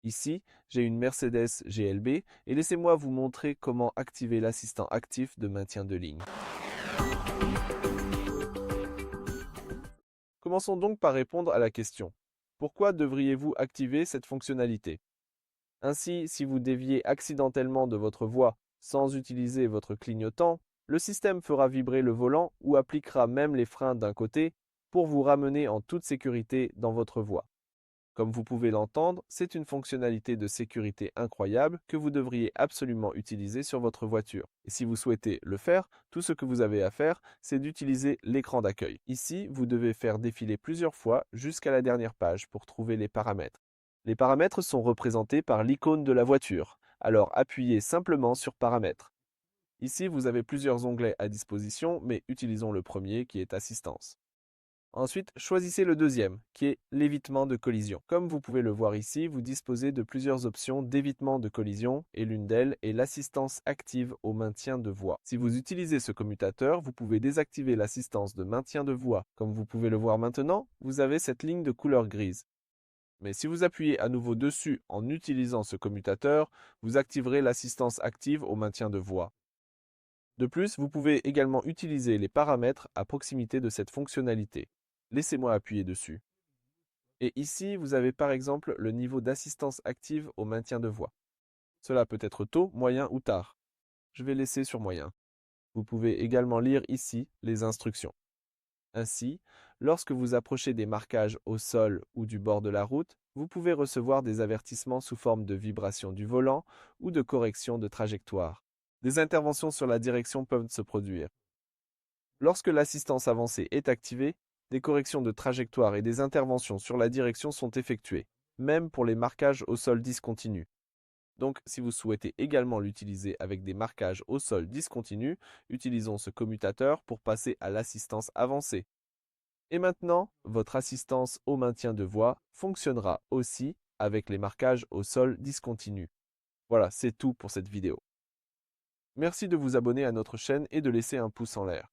Ici, j'ai une Mercedes GLB et laissez-moi vous montrer comment activer l'assistant actif de maintien de ligne. Commençons donc par répondre à la question. Pourquoi devriez-vous activer cette fonctionnalité? Ainsi, si vous déviez accidentellement de votre voie sans utiliser votre clignotant, le système fera vibrer le volant ou appliquera même les freins d'un côté pour vous ramener en toute sécurité dans votre voie. Comme vous pouvez l'entendre, c'est une fonctionnalité de sécurité incroyable que vous devriez absolument utiliser sur votre voiture. Et si vous souhaitez le faire, tout ce que vous avez à faire, c'est d'utiliser l'écran d'accueil. Ici, vous devez faire défiler plusieurs fois jusqu'à la dernière page pour trouver les paramètres. Les paramètres sont représentés par l'icône de la voiture, alors appuyez simplement sur Paramètres. Ici, vous avez plusieurs onglets à disposition, mais utilisons le premier qui est Assistance. Ensuite, choisissez le deuxième, qui est l'évitement de collision. Comme vous pouvez le voir ici, vous disposez de plusieurs options d'évitement de collision, et l'une d'elles est l'assistance active au maintien de voie. Si vous utilisez ce commutateur, vous pouvez désactiver l'assistance de maintien de voie. Comme vous pouvez le voir maintenant, vous avez cette ligne de couleur grise. Mais si vous appuyez à nouveau dessus en utilisant ce commutateur, vous activerez l'assistance active au maintien de voie. De plus, vous pouvez également utiliser les paramètres à proximité de cette fonctionnalité. Laissez-moi appuyer dessus. Et ici, vous avez par exemple le niveau d'assistance active au maintien de voie. Cela peut être tôt, moyen ou tard. Je vais laisser sur moyen. Vous pouvez également lire ici les instructions. Ainsi, lorsque vous approchez des marquages au sol ou du bord de la route, vous pouvez recevoir des avertissements sous forme de vibration du volant ou de correction de trajectoire. Des interventions sur la direction peuvent se produire. Lorsque l'assistance avancée est activée, des corrections de trajectoire et des interventions sur la direction sont effectuées, même pour les marquages au sol discontinus. Donc, si vous souhaitez également l'utiliser avec des marquages au sol discontinus, utilisons ce commutateur pour passer à l'assistance avancée. Et maintenant, votre assistance au maintien de voie fonctionnera aussi avec les marquages au sol discontinus. Voilà, c'est tout pour cette vidéo. Merci de vous abonner à notre chaîne et de laisser un pouce en l'air.